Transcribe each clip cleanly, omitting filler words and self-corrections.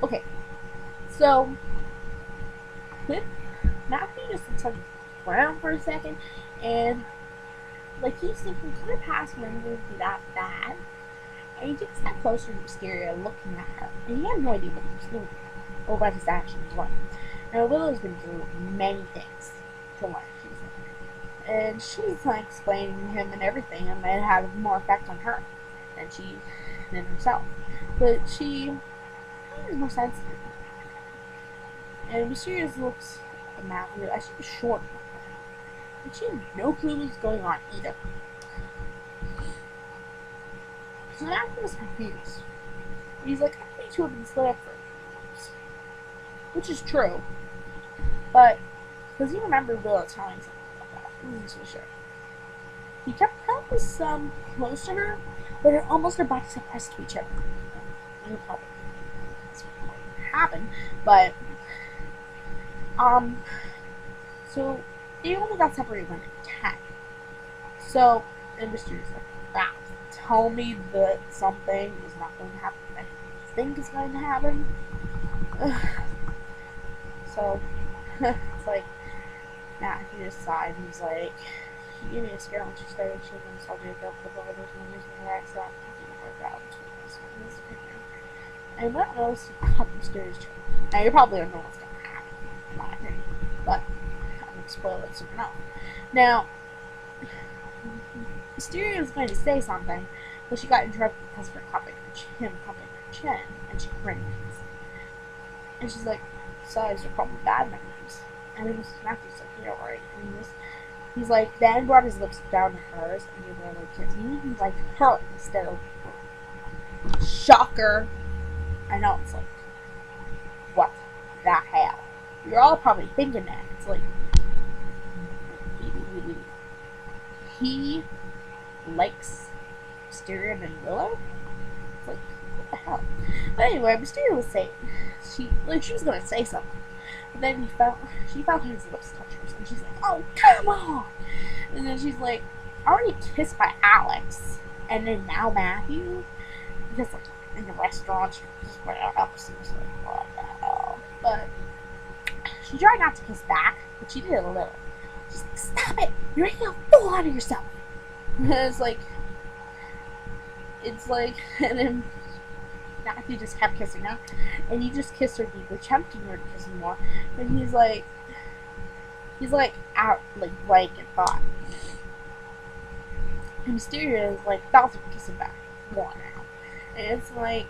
Okay, so with Matthew just looks like around for a second, and like he's thinking, could her past memories be that bad? And he takes that closer to Wisteria, looking at her, and he had no idea what he was doing or what his actions were. Now Willow's been through many things to learn, and she's like explaining to him and everything, and it had more effect on her than herself. But she has more sensitive. And Mysterious looks at Matthew as she was short, and she had no clue what was going on either. So Matthew was confused. He's like, I think you have been split up for years. Which is true. But, because he remembered Willow telling something about that. He wasn't so sure. He kept probably some close to her, but they're almost their bodies are pressed to each other. You probably that's what happened. But, so, they only got separated when they were 10. So, and Mysterio's like, ah, tell me that something is not going to happen that I think is going to happen. So, it's like, Matthew just sighed and he's like, she gave me a scare when she started shaking the soldier girl with all those memories when her ex got work out between us and this picture. And what else cut Mysterious to? Now, you probably don't know what's going to happen, in my opinion, but I'm going to spoil it soon enough. Now, Wisteria was going to say something, but she got interrupted because of her cupping her chin, and she cringed. And she's like, besides, they're probably bad memories. And then Matthew's like, yeah, right. And he's like, then brought his lips down to hers, and gave her a little kiss. He liked her instead of shocker. I know, it's like, what the hell? You're all probably thinking that. It's like, he likes Wisteria and Willow? It's like, what the hell? But anyway, Wisteria was saying, she was gonna say something. But then she felt his lips touch hers, and she's like, oh, come on! And then she's like, already kissed by Alex, and then now Matthew? Because, like, in the restaurant, she just went up, so was like, what the hell? But she tried not to kiss back, but she did a little. She's like, stop it! You're making a fool out of yourself! And it's like, and then Matthew just kept kissing her, and he just kissed her deeply, tempting her to kiss him more. And he's like out, like blank in thought. And Wisteria is like about to kiss him back more now, and it's like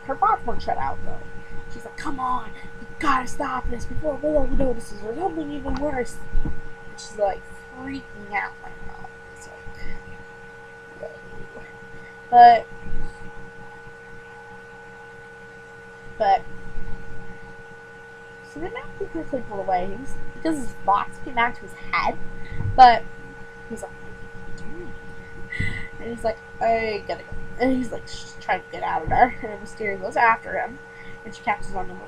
her thoughts weren't shut out though. She's like, come on, you gotta stop this before Willow notices, or something even worse. And she's like freaking out right now. It's like, whoa. But so then Matthew quickly pulled away because his thoughts came back to his head. But he's like, and he's like, I gotta go. And he's like trying to get out of there. And Wisteria goes after him, and she catches on to him.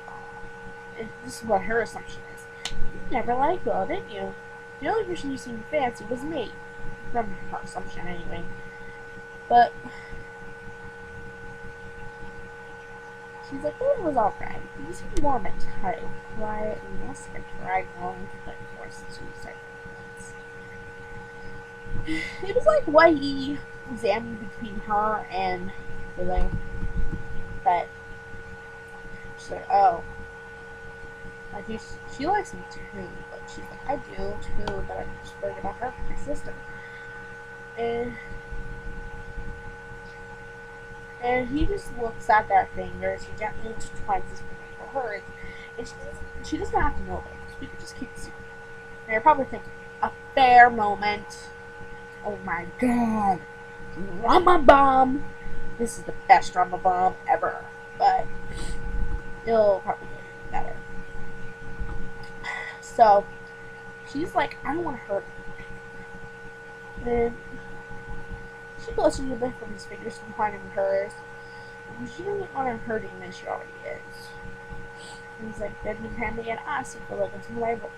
And this is what her assumption is. You never liked Willow, didn't you? The only person you seemed to fancy was me. From her assumption, anyway. But she's like, well, it was alright. You seem more of a type. Quiet and less like a drag along like forced suicide. It was like what he examined between her and Willow. But she's like, oh. She likes me too, but she's like, I do too, but I'm just worried about her, my sister. And he just looks at their fingers. He gently intertwines his finger for hers. And she doesn't have to know this. We could just keep it secret. And you're probably thinking, a fair moment. Oh my god. Drama bomb. This is the best drama bomb ever. But it'll probably get better. So she's like, I don't want to hurt him. And she blows a little bit from his fingers from pointing to hers. And she doesn't want him hurting than she already is. And he's like, then you hand me an ass if you look into the label.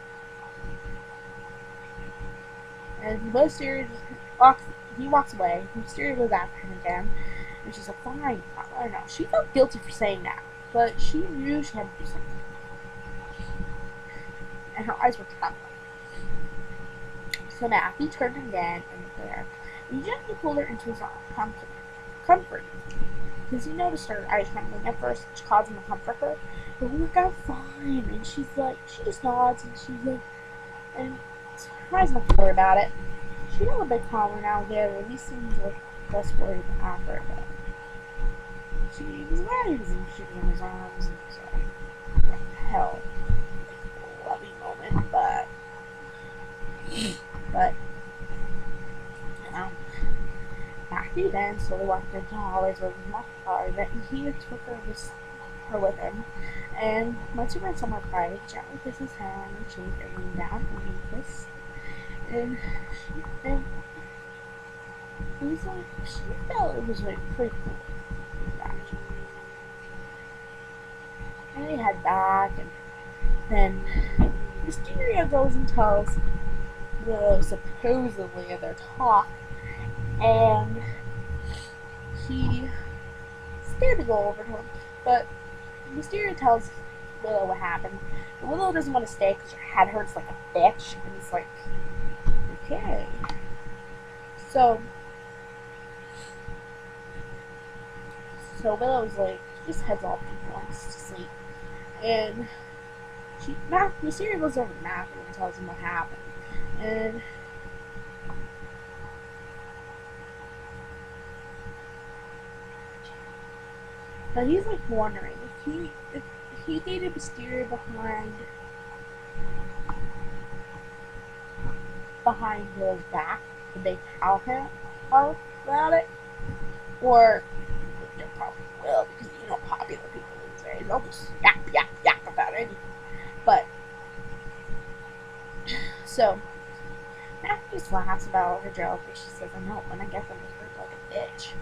And Wisteria walks away. Wisteria goes after him again. And she's like, fine, I don't know. She felt guilty for saying that, but she knew she had to do something. And her eyes were cut. So Matthew turned again and there, and he gently pulled her into his arms, comfort. Because he noticed her eyes trembling at first, which caused him to comfort her. But we work out fine, and she's like, she just nods, and she's like, and her eyes not to worry about it. She felt a bit calmer now and then, at least seemed like less worried after it. She was glad he was in his arms, and so, what the hell, like, a loving moment, but, you know, Matthew then slowly walked into the hallways where he was not car, and he took her with him, and once he went somewhere quiet, he gently kissed his hand and cheek and leaned down and he kissed, and it was like, she felt it was like pretty cool. And they head back, and then Wisteria goes and tells Willow supposedly of their talk, and he scared to go over to him, but Wisteria tells Willow what happened. But Willow doesn't want to stay because her head hurts like a bitch, and it's like, okay. So Willow's like, she just heads off and wants to sleep. And Wisteria goes over to Matthew and tells him what happened. And but he's like wondering if he dated Wisteria behind Willow's back, would they tell him about it? Or they probably will, because you know popular people these days, they'll just yap about anything. But so Matthew just laughs about her joke, and she says, I know, when I get them to hurt like a bitch.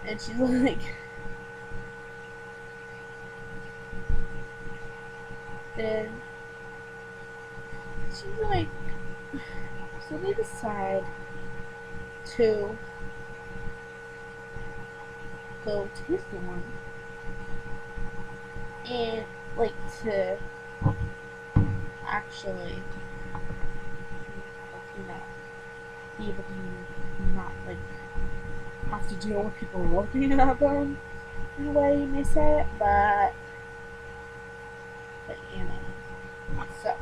And she's like, and she's like, so they decide to go to his dorm and like to actually, you know, be able to not like have to deal with people looking at them in a way you may say it, but you know, so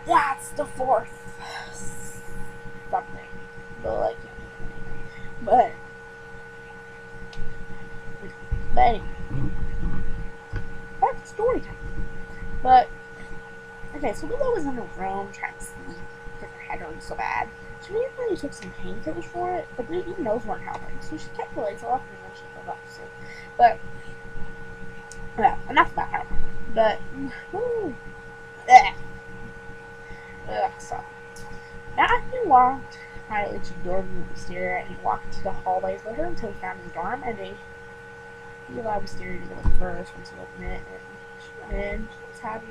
that's the fourth something, but anyway, that's story time. But okay, so Willow was in her room trying to sleep because her head hurt so bad. She immediately took some painkillers for it, but even those weren't helping, so she kept the lights off and then she fell off to sleep. But well, enough about her. But so Matthew walked quietly to the door of Wisteria, and he walked into the hallways with her until he found his dorm, and he allowed Wisteria to go in first once he opened it, and she went in. She was happy.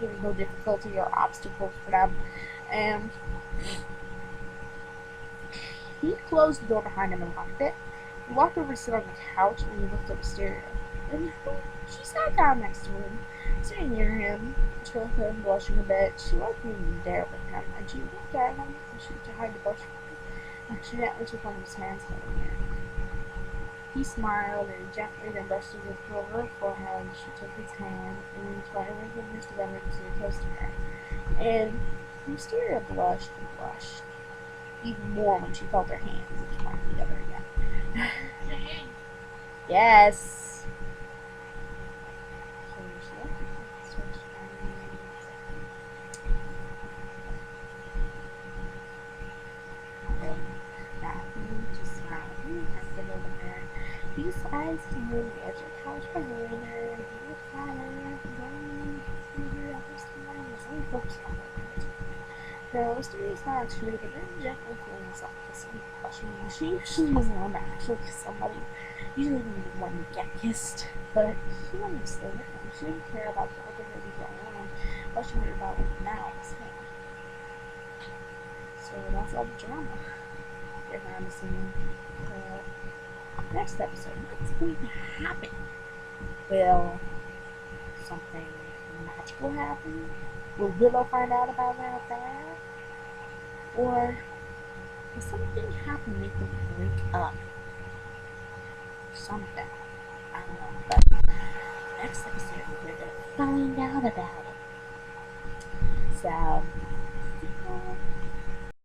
There was no difficulty or obstacles for them, and he closed the door behind him and locked it. He walked over to sit on the couch, and he looked at Wisteria, and she sat down next to him, sitting near him, until him blushing a bit. She wasn't even there with him, and she looked at him, and she tried to blush for him, and she gently took one of his hands holding it. He smiled, and gently then brushed his lips over her forehead. She took his hand, and tried to bring fingers together to sit close to her. And Wisteria blushed and blushed, even more when she felt her hands entwined together again. Yes. These eyes can move the edge of the couch behind her, and he looked at her, going through her upper spine, and so focused on her. Now, Wisteria's not actually, but then gently feeling herself kissing, blushing. She usually doesn't want to actually kiss somebody, usually the one to get kissed, but she wanted to stay with him. She didn't care about the other baby going on, blushing her about it now. So that's all the drama. behind the scenes. Next episode, what's going to happen? Will something magical happen? Will Willow find out about that? Or will something happen make them break up? Something. I don't know. But next episode, we're going to find out about it. So,